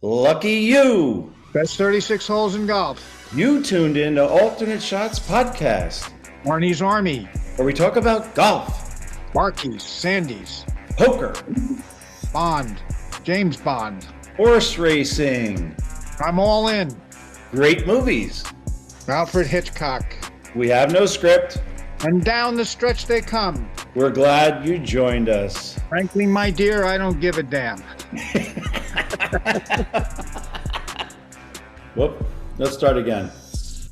Lucky you! Best 36 holes in golf. You tuned in to Alternate Shots Podcast, Arnie's Army. where we talk about golf, Marquis, Sandy's, poker, Bond, James Bond. horse racing, I'm all in. great movies. Alfred Hitchcock. We have no script. And down the stretch they come. We're glad you joined us. Frankly, my dear, I don't give a damn. Whoop, let's start again.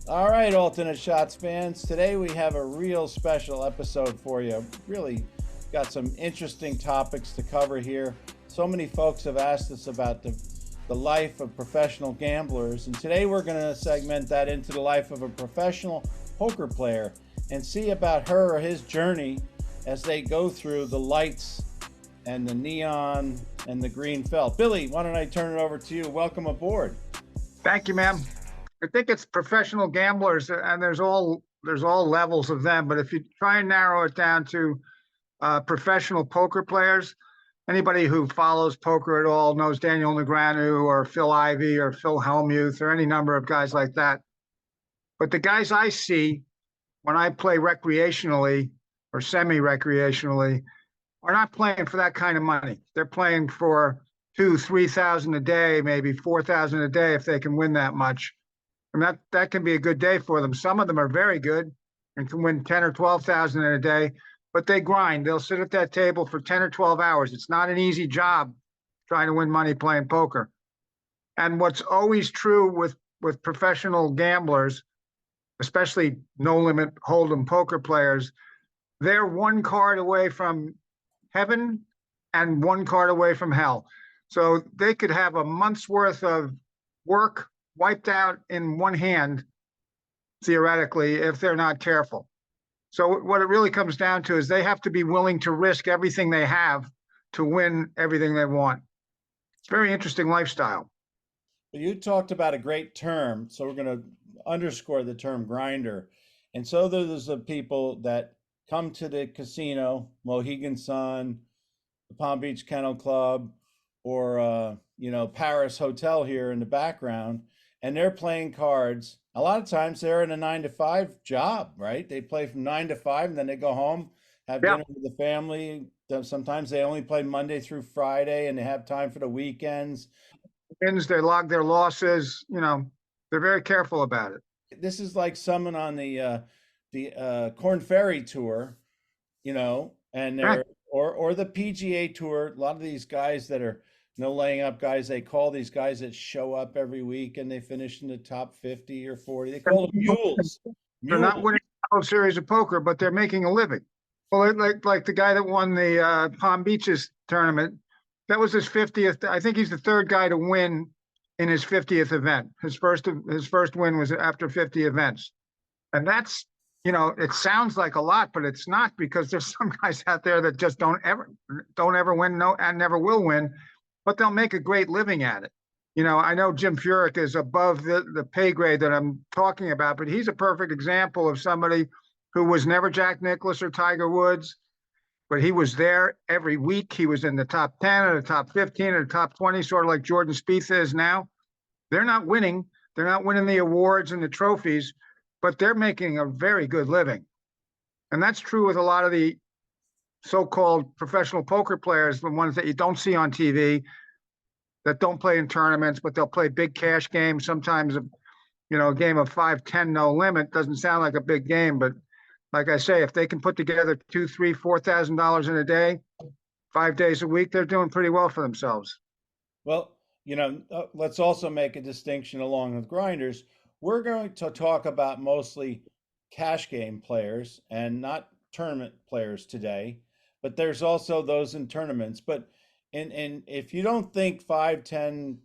All right, Alternate Shots fans. Today we have a real special episode for you. Really got some interesting topics to cover here. So many folks have asked us about the life of professional gamblers, and today we're going to segment that into the life of a professional poker player and see about her or his journey as they go through the lights and the neon and the green felt. Billy, why don't I turn it over to you? Welcome aboard. Thank you, ma'am. I think it's professional gamblers, and there's all levels of them. But if you try and narrow it down to professional poker players, anybody who follows poker at all knows Daniel Negreanu or Phil Ivey or Phil Hellmuth or any number of guys like that. But the guys I see when I play recreationally or semi-recreationally are not playing for that kind of money. They're playing for 2,000-3,000 a day, maybe 4,000 a day if they can win that much. And that can be a good day for them. Some of them are very good and can win 10 or 12,000 in a day, but they grind. They'll sit at that table for 10 or 12 hours. It's not an easy job trying to win money playing poker. And what's always true with professional gamblers, especially no limit hold'em poker players, they're one card away from heaven and one card away from hell. So they could have a month's worth of work wiped out in one hand, theoretically, if they're not careful. So what it really comes down to is they have to be willing to risk everything they have to win everything they want. It's a very interesting lifestyle. You talked about a great term, so we're going to underscore the term grinder. And so there's the people that come to the casino, Mohegan Sun, the Palm Beach Kennel Club, or Paris Hotel here in the background, and they're playing cards. A lot of times they're in a 9 to 5 job, right? They play from 9 to 5, and then they go home, have Yeah. dinner with the family. Sometimes they only play Monday through Friday, and they have time for the weekends. Wins, they log their losses, they're very careful about it. This is like someone on the Corn Ferry Tour, and Right. they're or the PGA Tour. A lot of these guys that are no laying up guys, they call these guys that show up every week and they finish in the top 50 or 40. They call them mules. They're not winning a whole series of poker, but they're making a living. Well, like the guy that won the Palm Beaches tournament, that was his 50th. I think he's the third guy to win in his 50th event. His first win was after 50 events. And that's, it sounds like a lot, but it's not, because there's some guys out there that just don't ever win, no, and never will win, but they'll make a great living at it. I know Jim Furyk is above the pay grade that I'm talking about, but he's a perfect example of somebody who was never Jack Nicklaus or Tiger Woods, but he was there every week. He was in the top 10 or the top 15 or the top 20, sort of like Jordan Spieth is now. They're not winning. They're not winning the awards and the trophies, but they're making a very good living. And that's true with a lot of the so-called professional poker players, the ones that you don't see on TV, that don't play in tournaments, but they'll play big cash games. Sometimes, a game of 5-10 no limit doesn't sound like a big game, but like I say, if they can put together $2,000, $3,000, $4,000 in a day, 5 days a week, they're doing pretty well for themselves. Well, let's also make a distinction along with grinders. We're going to talk about mostly cash game players and not tournament players today, but there's also those in tournaments. But and if you don't think 5, 10,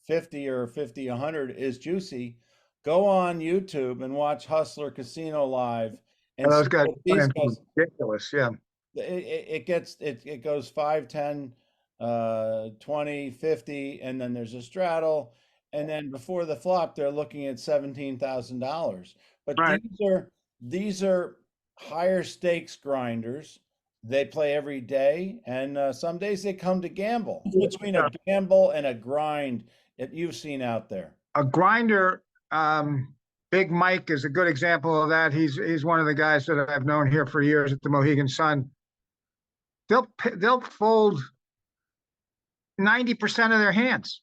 50 or 50, 100 is juicy, go on YouTube and watch Hustler Casino Live and Those see guys what are these guys. ridiculous. Yeah. It goes 5, 10, 20, 50, and then there's a straddle, and then before the flop they're looking at $17,000. But Right. these are higher stakes grinders. They play every day, and some days they come to gamble. Between a gamble and a grind, that you've seen out there? A grinder, Big Mike is a good example of that. He's one of the guys that I've known here for years at the Mohegan Sun. They'll fold 90% of their hands.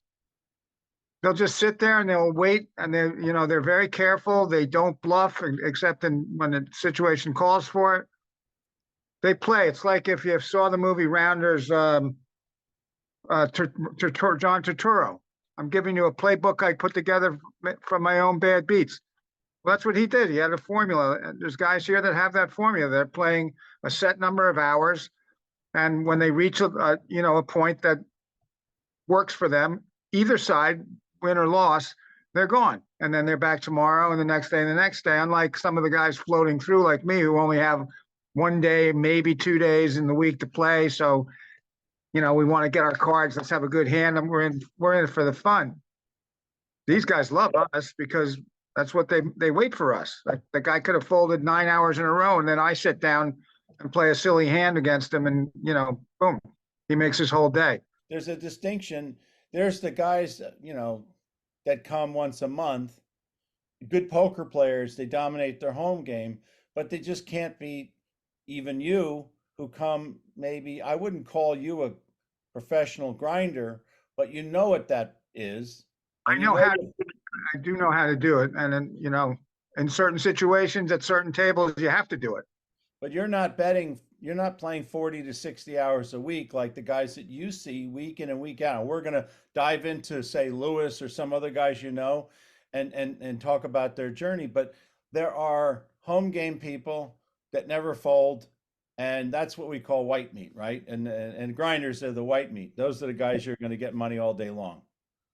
They'll just sit there and they'll wait, and they're very careful. They don't bluff except when the situation calls for it. They play. It's like if you saw the movie Rounders, John Turturro. I'm giving you a playbook I put together from my own bad beats. Well, that's what he did. He had a formula. And there's guys here that have that formula. They're playing a set number of hours, and when they reach a point that works for them, either side, win or loss, they're gone. And then they're back tomorrow and the next day and the next day. Unlike some of the guys floating through like me who only have 1 day, maybe 2 days in the week to play. So, we want to get our cards. Let's have a good hand. And we're in it for the fun. These guys love us because that's what they wait for us. Like the guy could have folded 9 hours in a row, and then I sit down and play a silly hand against him, and boom, he makes his whole day. There's a distinction. There's the guys, that come once a month, good poker players. They dominate their home game, but they just can't beat even you who come. Maybe I wouldn't call you a professional grinder, but you know what that is. I do know how to do it. And then, in certain situations at certain tables, you have to do it. But you're not playing 40 to 60 hours a week like the guys that you see week in and week out. We're going to dive into, say, Lewis or some other guys and talk about their journey. But there are home game people that never fold, and that's what we call white meat, right? And grinders are the white meat. Those are the guys you're going to get money all day long.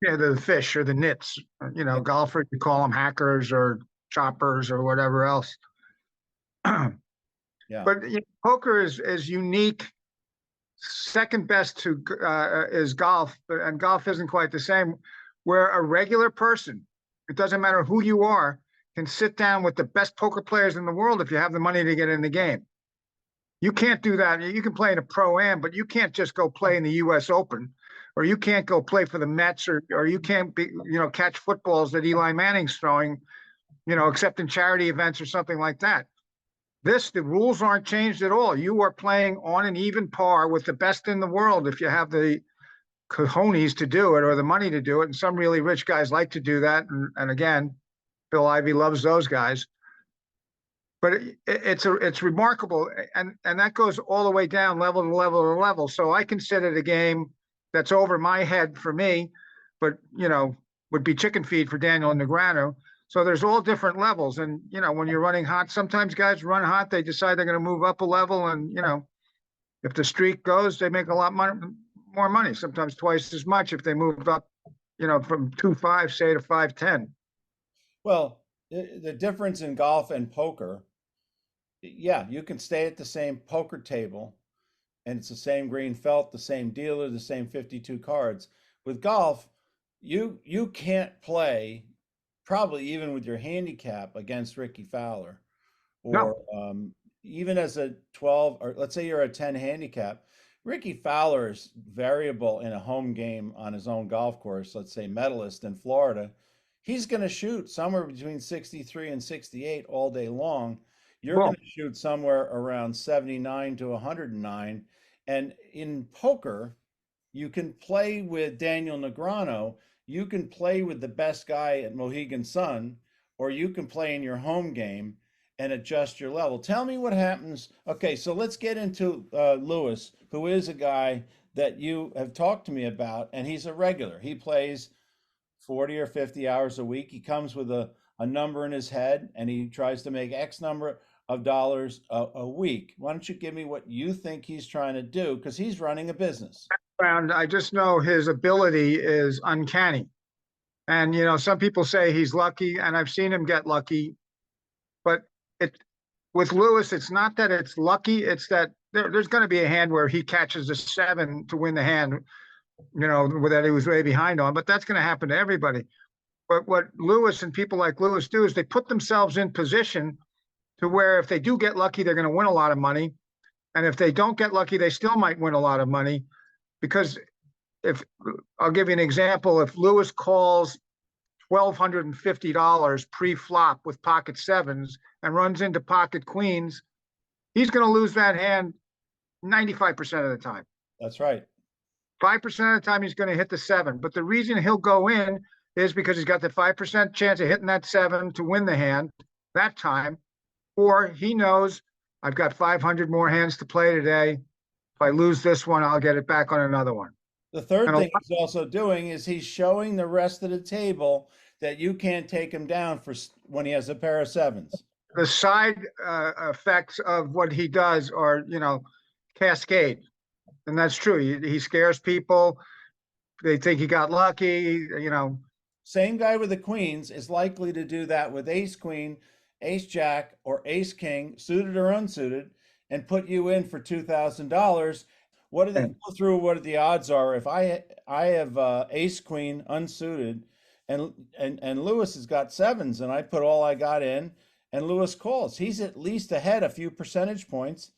Yeah, the fish or the nits. Golfers, you call them hackers or choppers or whatever else. Yeah. But poker is unique. Second best to is golf, and golf isn't quite the same. Where a regular person, it doesn't matter who you are, can sit down with the best poker players in the world if you have the money to get in the game. You can't do that. You can play in a pro-am, but you can't just go play in the U.S. Open, or you can't go play for the Mets, or you can't catch footballs that Eli Manning's throwing, except in charity events or something like that. The rules aren't changed at all. You are playing on an even par with the best in the world if you have the cojones to do it or the money to do it. And some really rich guys like to do that. And again, Bill Ivey loves those guys. But it's remarkable, and that goes all the way down level to level to level. So I consider the game that's over my head for me, but would be chicken feed for Daniel Negreanu. So there's all different levels. And, when you're running hot, sometimes guys run hot, they decide they're going to move up a level. And, if the streak goes, they make a lot more money, sometimes twice as much if they move up, from 2.5, say, to 5.10. Well, the difference in golf and poker, yeah, you can stay at the same poker table and it's the same green felt, the same dealer, the same 52 cards. With golf, you can't play probably even with your handicap against Ricky Fowler, or even as a 12, or let's say you're a 10 handicap. Ricky Fowler is variable in a home game on his own golf course, let's say Medalist in Florida. He's going to shoot somewhere between 63 and 68 all day long. You're going to shoot somewhere around 79 to 109. And in poker, you can play with Daniel Negreanu. You can play with the best guy at Mohegan Sun, or you can play in your home game and adjust your level. Tell me what happens. Okay, so let's get into Lewis, who is a guy that you have talked to me about, and he's a regular. He plays 40 or 50 hours a week. He comes with a number in his head, and he tries to make X number of dollars a week. Why don't you give me what you think he's trying to do? Because he's running a business. I just know his ability is uncanny. And, some people say he's lucky, and I've seen him get lucky. But with Lewis, it's not that it's lucky. It's that there's going to be a hand where he catches a 7 to win the hand, that he was way behind on. But that's going to happen to everybody. But what Lewis and people like Lewis do is they put themselves in position to where if they do get lucky, they're going to win a lot of money. And if they don't get lucky, they still might win a lot of money, because if I'll give you an example, if Lewis calls $1,250 pre-flop with pocket sevens and runs into pocket queens, he's going to lose that hand 95% of the time. That's right. 5% of the time he's going to hit the seven. But the reason he'll go in is because he's got the 5% chance of hitting that seven to win the hand that time. Or he knows I've got 500 more hands to play today. If I lose this one, I'll get it back on another one. The third And thing he's also doing is he's showing the rest of the table that you can't take him down for when he has a pair of sevens. The side effects of what he does are, cascade. And that's true. He scares people. They think he got lucky, Same guy with the queens is likely to do that with ace queen, ace jack, or ace king, suited or unsuited, and put you in for $2,000. What do they go through? What the odds are? If I have ace queen unsuited, and Lewis has got sevens, and I put all I got in, and Lewis calls, he's at least ahead a few percentage points.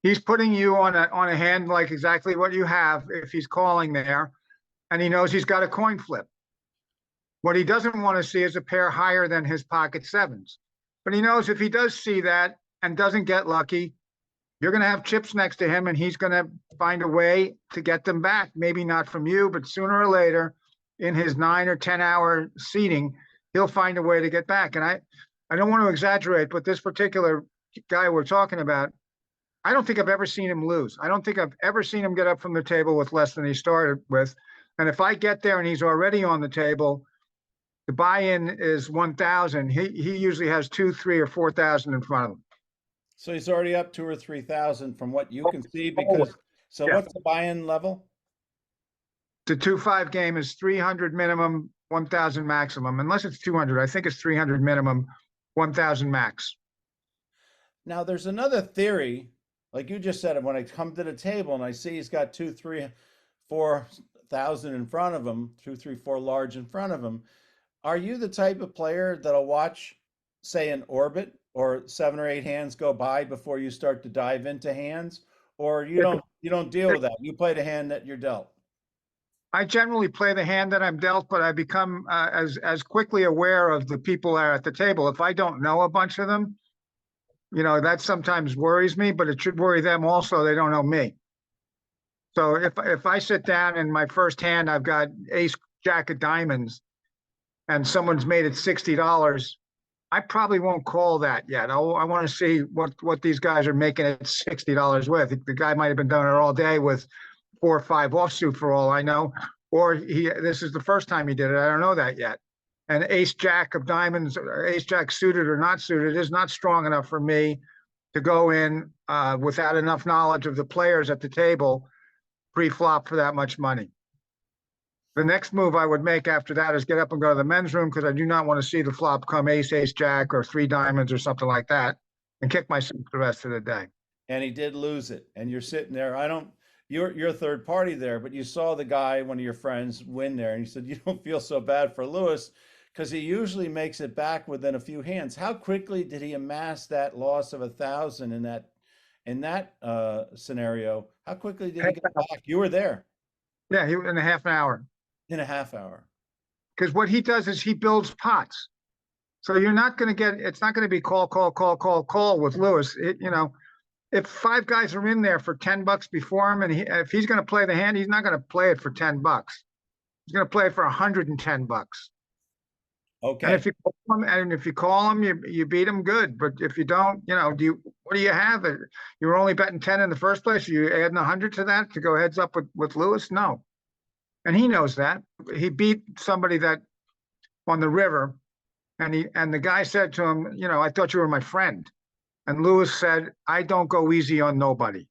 He's putting you on a hand like exactly what you have if he's calling there, and he knows he's got a coin flip. What he doesn't want to see is a pair higher than his pocket sevens. But he knows if he does see that and doesn't get lucky, you're going to have chips next to him, and he's going to find a way to get them back. Maybe not from you, but sooner or later, in his 9 or 10 hour seating, he'll find a way to get back. And I don't want to exaggerate, but this particular guy we're talking about, I don't think I've ever seen him lose. I don't think I've ever seen him get up from the table with less than he started with. And if I get there and he's already on the table, the buy-in is 1,000. He usually has 2, 3, or 4,000 in front of him. So he's already up 2,000 or 3,000 from what you can see. Because what's the buy-in level? The 2-5 game is 300 minimum, 1,000 maximum. Unless it's 200, I think it's 300 minimum, 1,000 max. Now there's another theory, like you just said, when I come to the table and I see he's got 2, 3, 4,000 in front of him, 2, 3, 4 large in front of him. Are you the type of player that'll watch, say, an orbit or 7 or 8 hands go by before you start to dive into hands, or you don't deal with that? You play the hand that you're dealt. I generally play the hand that I'm dealt, but I become as quickly aware of the people that are at the table. If I don't know a bunch of them, that sometimes worries me, but it should worry them also. They don't know me. So if I sit down and my first hand, I've got ace jack of diamonds, and someone's made it $60, I probably won't call that yet. I want to see what these guys are making it $60 with. The guy might have been doing it all day with 4 or 5 offsuit for all I know, or this is the first time he did it. I don't know that yet. And ace jack of diamonds, ace jack suited or not suited, is not strong enough for me to go in without enough knowledge of the players at the table pre-flop for that much money. The next move I would make after that is get up and go to the men's room, because I do not want to see the flop come ace, ace jack, or 3 diamonds or something like that, and kick myself the rest of the day. And he did lose it, and you're sitting there. You're a third party there, but you saw the guy, one of your friends, win there, and you said you don't feel so bad for Lewis because he usually makes it back within a few hands. How quickly did he amass that loss of 1,000 in that scenario? How quickly did he get back? You were there. Yeah, in a half an hour. In a half hour. Because what he does is he builds pots. So you're not going to get, it's not going to be call with Lewis. If 5 guys are in there for $10 before him, and if he's going to play the hand, he's not going to play it for $10. He's going to play it for $110. Okay. And if you call him, you beat him good. But if you don't, what do you have? You were only betting 10 in the first place. Are you adding 100 to that to go heads up with Lewis? No. And he knows that. He beat somebody that on the river, and the guy said to him, I thought you were my friend. And Lewis said, I don't go easy on nobody.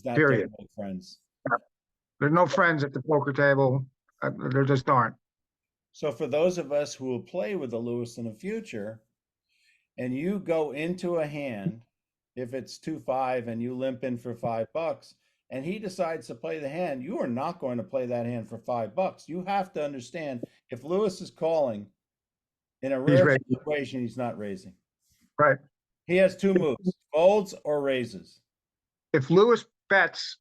Period. No friends. There's no friends at the poker table. There just aren't. So for those of us who will play with the Lewis in the future, and you go into a hand, if it's 2-5 and you limp in for $5, and he decides to play the hand, you are not going to play that hand for $5. You have to understand, if Lewis is calling, in a rare situation, he's not raising. Right. He has 2 moves, folds or raises. If Lewis bets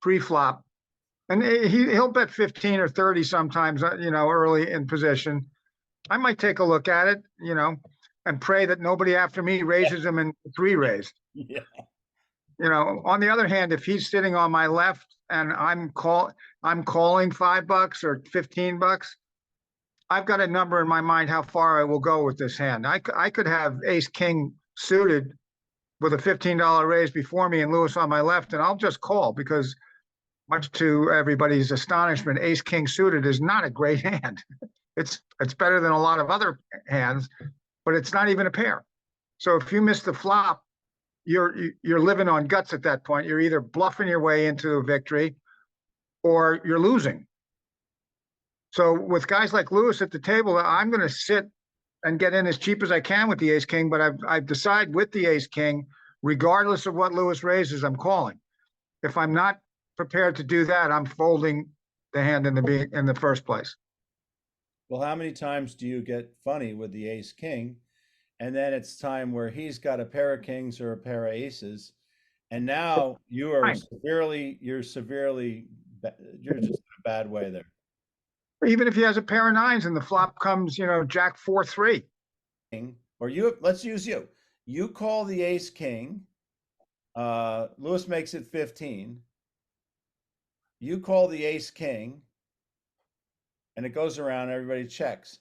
pre-flop, And he'll bet 15 or 30 sometimes, early in position. I might take a look at it, and pray that nobody after me raises him in three raised. Yeah. On the other hand, if he's sitting on my left and I'm calling $5 or $15, I've got a number in my mind how far I will go with this hand. I could have ace king suited with a $15 raise before me and Lewis on my left, and I'll just call because, much to everybody's astonishment, ace king suited is not a great hand. It's better than a lot of other hands, but it's not even a pair. So if you miss the flop, you're living on guts at that point. You're either bluffing your way into a victory or you're losing. So with guys like Lewis at the table, I'm going to sit and get in as cheap as I can with the ace king, but I've decided with the ace king, regardless of what Lewis raises, I'm calling. If I'm not prepared to do that, I'm folding the hand in the first place. Well, how many times do you get funny with the ace king, and then it's time where he's got a pair of kings or a pair of aces, and now you're just in a bad way there. Even if he has a pair of nines and the flop comes, Jack 4-3. Or let's use you. You call the ace king. Lewis makes it 15. You call the ace king, and it goes around. Everybody checks.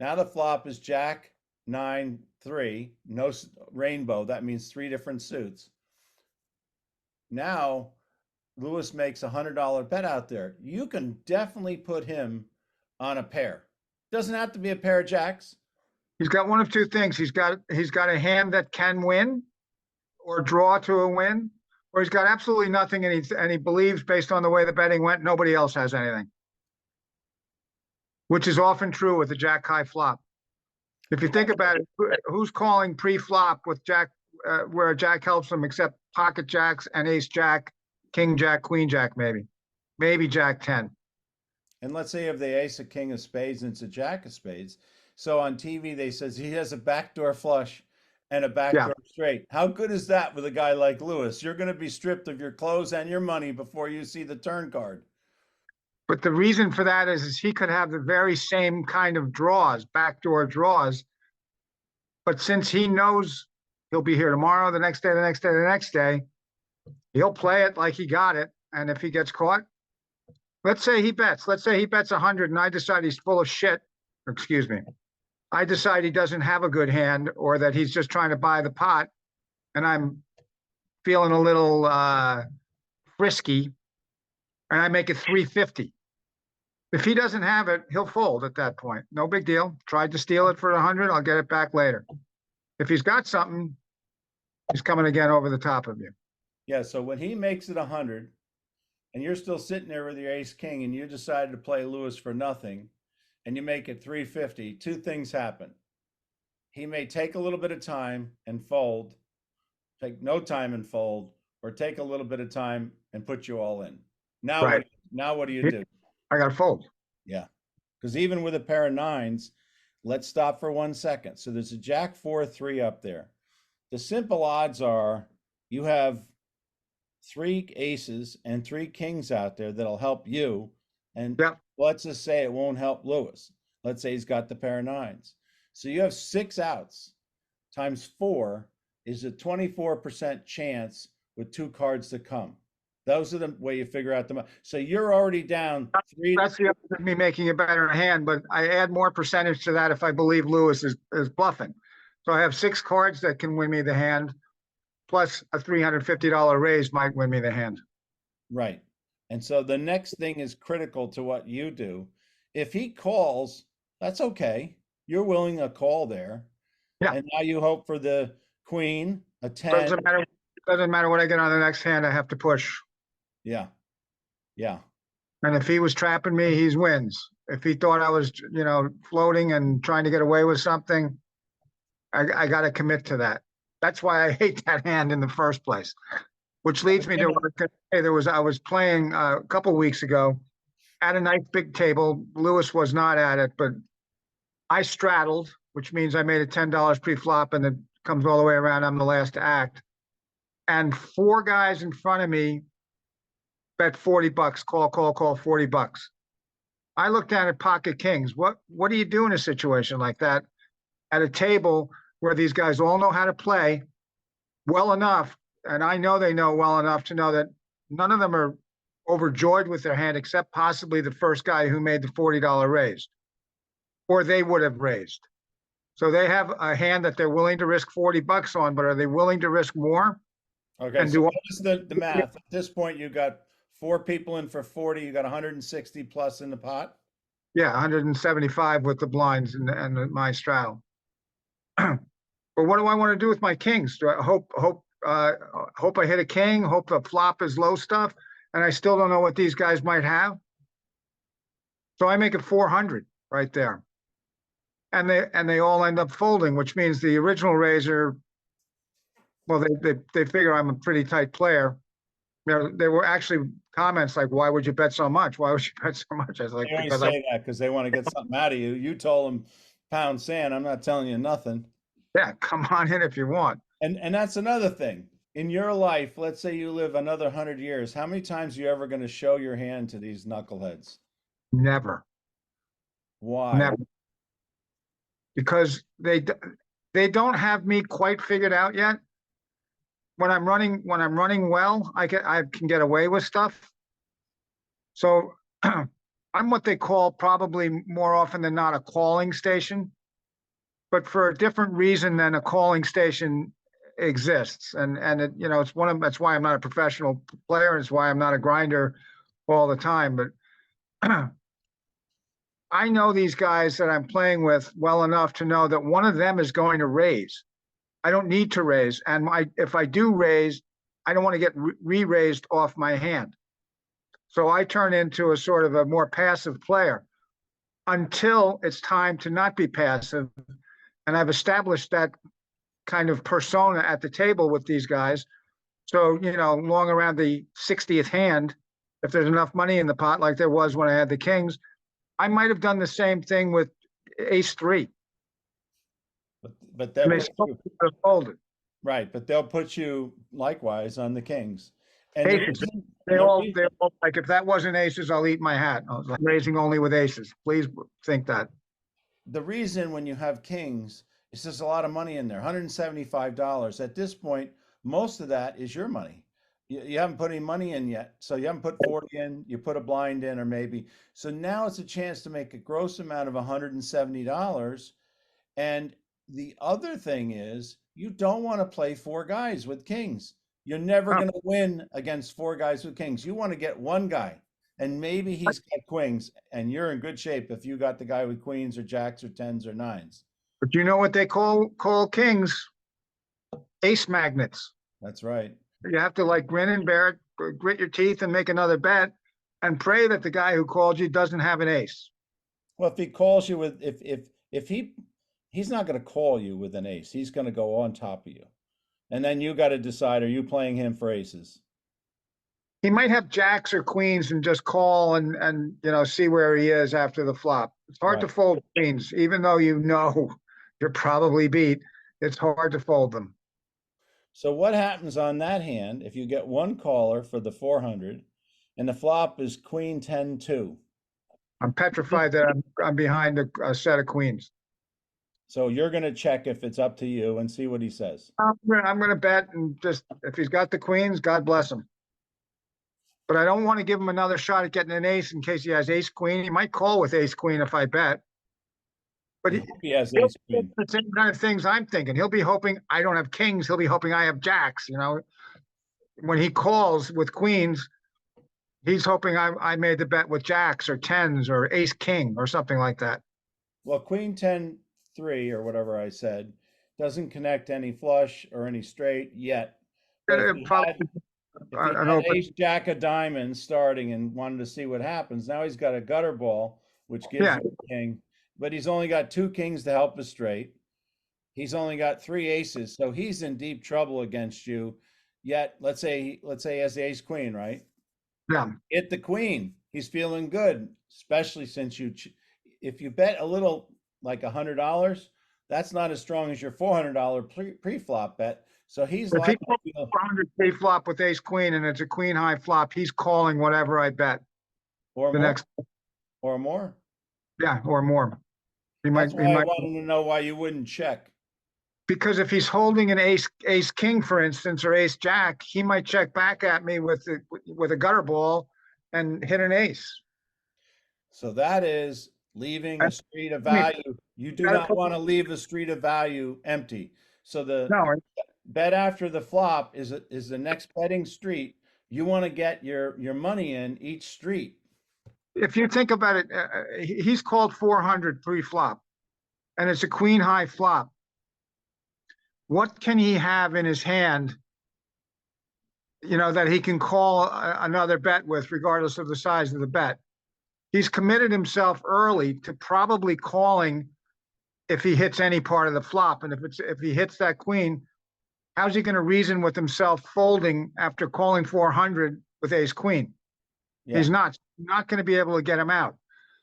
Now the flop is Jack 9-3, no rainbow. That means three different suits. Now Lewis makes $100 bet out there. You can definitely put him on a pair. Doesn't have to be a pair of jacks. He's got one of two things. He's got a hand that can win or draw to a win, or he's got absolutely nothing, and he believes, based on the way the betting went, nobody else has anything, which is often true with the jack high flop. If you think about it, who's calling pre-flop with jack, where a jack helps them, except pocket jacks and ace jack, king jack, queen jack, maybe jack 10. And let's say if the ace, a king of spades, and it's a jack of spades. So on TV, they says he has a backdoor flush and a backdoor straight. How good is that with a guy like Lewis? You're going to be stripped of your clothes and your money before you see the turn card. But the reason for that is he could have the very same kind of draws, backdoor draws. But since he knows he'll be here tomorrow, the next day, the next day, the next day, he'll play it like he got it. And if he gets caught, let's say he bets 100 and I decide he's full of shit. Excuse me. I decide he doesn't have a good hand, or that he's just trying to buy the pot, and I'm feeling a little frisky, and I make it 350. If he doesn't have it, he'll fold at that point. No big deal. Tried to steal it for 100. I'll get it back later. If he's got something, he's coming again over the top of you. Yeah. So when he makes it 100, and you're still sitting there with your ace king, and you decided to play Lewis for nothing, and you make it 350, two things happen. He may take a little bit of time and fold, take no time and fold, or take a little bit of time and put you all in. Now, Right. What do you do? I got to fold. Yeah. Because even with a pair of nines, let's stop for 1 second. So there's a jack 4-3 up there. The simple odds are you have three aces and three kings out there that'll help you. And let's just say it won't help Lewis. Let's say he's got the pair of nines. So you have 6 outs times 4 is a 24% chance with 2 cards to come. Those are the way you figure out the. So you're already down 3. That's the other of me making a better hand, but I add more percentage to that if I believe Lewis is bluffing. So I have 6 cards that can win me the hand, plus a $350 raise might win me the hand. Right. And so the next thing is critical to what you do. If he calls, that's okay. You're willing to call there. Yeah. And now you hope for the queen, a 10. Doesn't matter what I get on the next hand, I have to push. Yeah. Yeah. And if he was trapping me, he wins. If he thought I was, floating and trying to get away with something, I got to commit to that. That's why I hate that hand in the first place. Which leads me to I was playing a couple of weeks ago at a nice big table. Lewis was not at it, but I straddled, which means I made a $10 pre-flop, and it comes all the way around. I'm the last act. And 4 guys in front of me bet 40 bucks, call 40 bucks. I look down at pocket kings. What do you do in a situation like that at a table where these guys all know how to play well enough, and I know they know well enough to know that none of them are overjoyed with their hand, except possibly the first guy who made the $40 raise, or they would have raised. So they have a hand that they're willing to risk 40 bucks on, but are they willing to risk more? Okay, And so do what is the math? At this point, you got four people in for 40, you got 160 plus in the pot. yeah, 175 with the blinds my straddle. But what do I want to do with my kings? Do I hope I hit a king, hope the flop is low stuff, and I still don't know what these guys might have. So I make it 400 right there. And they all end up folding, which means the original raiser, well, they figure I'm a pretty tight player. You know, there were actually comments like, "Why would you bet so much? Why would you bet so much?" I was like, They only "Because say that because they want to get something out of you. You told them pound sand. I'm not telling you nothing. yeah, come on in if you want." And that's another thing. In your life, let's say you live another 100 years, how many times are you ever going to show your hand to these knuckleheads? Never, Why? never, because they don't have me quite figured out yet. When I'm running well, I can get away with stuff. So I'm what they call, probably more often than not, a calling station, but for a different reason than a calling station exists. And you know, that's why I'm not a professional player. It's why I'm not a grinder all the time. But I know these guys that I'm playing with well enough to know that one of them is going to raise. I don't need to raise, and if I do raise, I don't want to get re-raised off my hand. So I turn into a sort of a more passive player until it's time to not be passive. And I've established that kind of persona at the table with these guys. So, you know, long around the 60th hand, if there's enough money in the pot, like there was when I had the kings, I might have done the same thing with ace three. But they'll And they put still you, would have folded. right, but they'll put you likewise on the kings. And Aces. They all like, if that wasn't aces, I'll eat my hat. I was like, raising only with aces. Please think that. the reason when you have kings, it's just a lot of money in there, $175. At this point, most of that is your money. You haven't put any money in yet. So you haven't put 40 in, you put a blind in, or maybe. So now it's a chance to make a gross amount of $170. And the other thing is, you don't want to play four guys with kings. You're never Oh, going to win against four guys with kings. You want to get one guy, and maybe he's got queens, and you're in good shape if you got the guy with queens or jacks or tens or nines. but you know what they call kings? Ace magnets. That's right. You have to like grin and bear it, grit your teeth and make another bet and pray that the guy who called you doesn't have an ace. Well, if he calls you with if he's not going to call you with an ace, he's going to go on top of you, and then you got to decide: are you playing him for aces? He might have jacks or queens and just call and you know, see where he is after the flop. It's hard to Right. fold queens, even though you know you're probably beat. It's hard to fold them. So what happens on that hand if you get one caller for the 400 and the flop is queen 10 2? I'm petrified that I'm behind a set of queens. So you're going to check if it's up to you and see what he says. I'm going to bet, and just if he's got the queens, God bless him. But I don't want to give him another shot at getting an ace in case he has ace queen. He might call with ace queen if I bet. But He has he'll ace queen. the same kind of things I'm thinking. He'll be hoping I don't have kings. He'll be hoping I have jacks. You know, when he calls with queens, he's hoping I made the bet with jacks or tens or ace king or something like that. Well, queen 10 3 or whatever I said doesn't connect any flush or any straight yet. But if he Probably an had open. ace jack of diamonds starting and wanted to see what happens, now he's got a gutter ball, which gives Yeah. him a king, but he's only got two kings to help us straight. He's only got three aces, so he's in deep trouble against you. Yet, let's say he has the ace queen, right? Yeah. Hit the queen. He's feeling good, especially since if you bet a little, like $100, That's not as strong as your $400 pre-flop bet. So he's If he likely calls to go 400 pre-flop with ace queen and it's a queen high flop, he's calling whatever I bet or the more, next, or more. yeah, or more. That's He why I might, wanted to know why you wouldn't check. because if he's holding an ace king, for instance, or ace jack, he might check back at me with a gutter ball and hit an ace. So that is leaving a And street of I mean, value. You you do gotta not put, want to leave the street of value empty. So the no, bet after the flop is the next betting street. You want to get your money in each street. if you think about it, he's called 400 pre-flop and it's a queen high flop. What can he have in his hand, that he can call another bet with, regardless of the size of the bet? He's committed himself early to probably calling if he hits any part of the flop. And if he hits that queen, how's he going to reason with himself folding after calling 400 with ace queen? Yeah. He's not going to be able to get him out.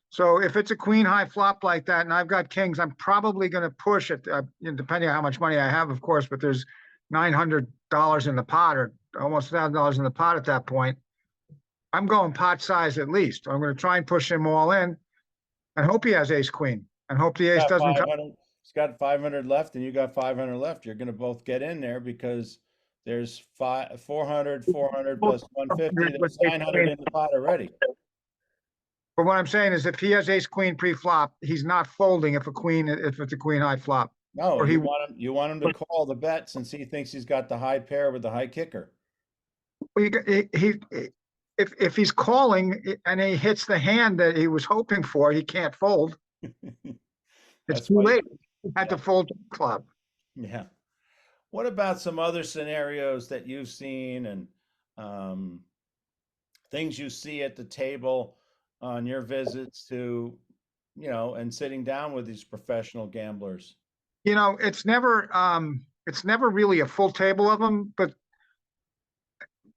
So if it's a queen high flop like that, and I've got kings, I'm probably going to push it, depending on how much money I have, of course. But there's $900 in the pot, or almost $1,000 in the pot at that point. I'm going pot size at least. I'm going to try and push him all in, and hope he has ace queen, and hope the ace Got doesn't come. 500. He's got 500 left, and you got 500 left. You're going to both get in there because there's 400 plus 150. There's 900 in the pot already. But what I'm saying is, if he has ace queen pre-flop, he's not folding if it's a queen high flop. No, Or you want him to call the bet since he thinks he's got the high pair with the high kicker. If he's calling and he hits the hand that he was hoping for, he can't fold. It's too late. He had to fold the club. Yeah. What about some other scenarios that you've seen and things you see at the table on your visits to, and sitting down with these professional gamblers? It's never really a full table of them, but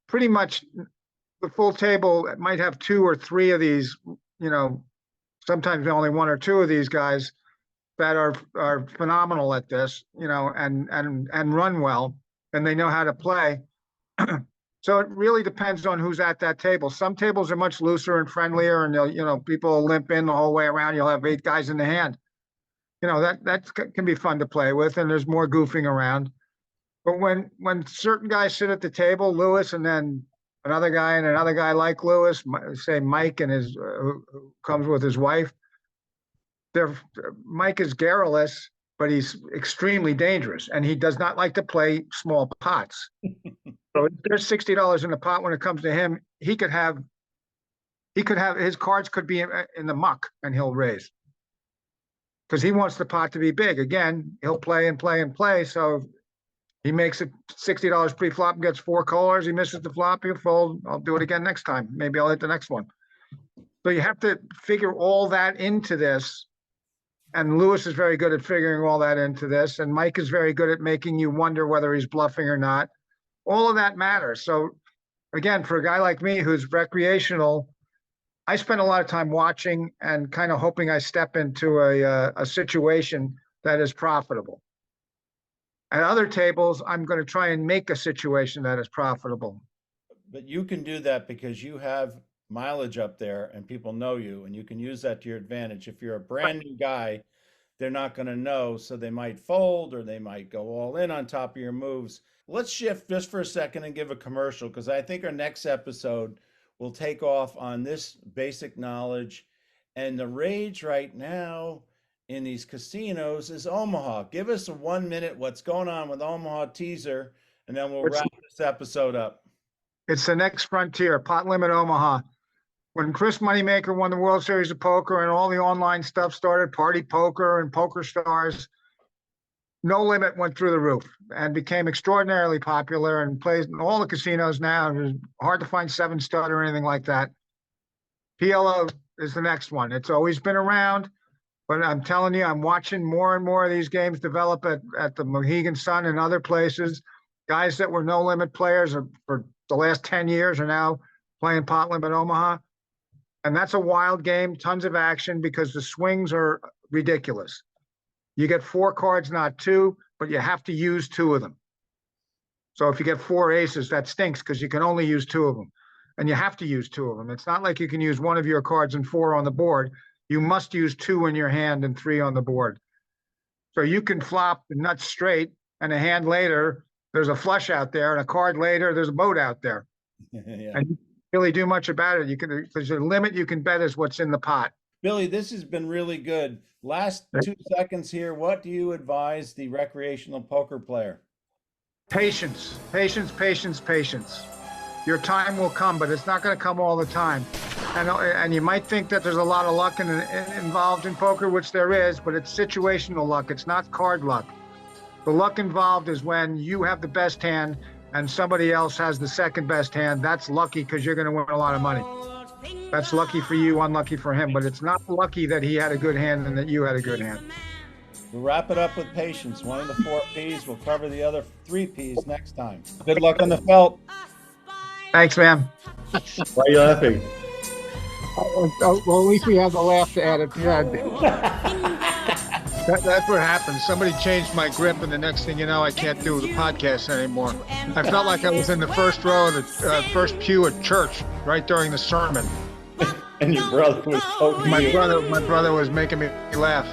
pretty much the full table might have two or three of these, sometimes only one or two of these guys that are phenomenal at this, and run well, and they know how to play. So it really depends on who's at that table. Some tables are much looser and friendlier, and people will limp in the whole way around. You'll have 8 guys in the hand. That can be fun to play with, and there's more goofing around. But when certain guys sit at the table, Lewis, and then another guy and another guy like Lewis, say Mike and his who comes with his wife, Mike is garrulous, but he's extremely dangerous, and he does not like to play small pots. So if there's $60 in the pot when it comes to him, he could have his cards could be in the muck, and he'll raise because he wants the pot to be big. Again, he'll play and play and play. So he makes it $60 pre-flop and gets 4 callers. He misses the flop, he'll fold. I'll do it again next time. Maybe I'll hit the next one. So you have to figure all that into this. And Lewis is very good at figuring all that into this. And Mike is very good at making you wonder whether he's bluffing or not. All of that matters. So again, for a guy like me who's recreational, I spend a lot of time watching and kind of hoping I step into a situation that is profitable. At other tables, I'm going to try and make a situation that is profitable. But you can do that because you have mileage up there and people know you, and you can use that to your advantage. If you're a brand new guy, they're not going to know, so they might fold or they might go all in on top of your moves. Let's shift just for a second and give a commercial, because I think our next episode will take off on this basic knowledge. And the rage right now in these casinos is Omaha. Give us a 1 minute what's going on with Omaha teaser, and then we'll wrap this episode up. It's the next frontier, Pot Limit Omaha. When Chris Moneymaker won the World Series of Poker and all the online stuff started, Party Poker and Poker Stars, No Limit went through the roof and became extraordinarily popular and plays in all the casinos now. It's hard to find 7 stud or anything like that. PLO is the next one. It's always been around, but I'm telling you, I'm watching more and more of these games develop at the Mohegan Sun and other places. Guys that were No Limit players for the last 10 years are now playing Pot Limit Omaha. And that's a wild game, tons of action because the swings are ridiculous. You get 4 cards, not 2, but you have to use 2 of them. So if you get 4 aces, that stinks because you can only use 2 of them. And you have to use 2 of them. It's not like you can use 1 of your cards and 4 on the board. You must use 2 in your hand and 3 on the board. So you can flop the nuts straight, and a hand later, there's a flush out there, and a card later, there's a boat out there. Yeah. And you can't really do much about it. You can, there's a limit you can bet is what's in the pot. Billy, this has been really good. Last 2 seconds here. What do you advise the recreational poker player? Patience, patience, patience, patience. Your time will come, but it's not going to come all the time. And you might think that there's a lot of luck involved in poker, which there is, but it's situational luck. It's not card luck. The luck involved is when you have the best hand and somebody else has the second best hand. That's lucky because you're going to win a lot of money. That's lucky for you, unlucky for him, but it's not lucky that he had a good hand and that you had a good hand. We'll wrap it up with patience. One of the 4 P's. We'll cover the other 3 P's next time. Good luck on the felt. Thanks, man. Why are you laughing? Well, at least we have the laugh to add at the end. That's what happened. Somebody changed my grip, and the next thing you know, I can't do the podcast anymore. I felt like I was in the first row of the first pew at church right during the sermon. And your brother was poking you. My brother was making me laugh.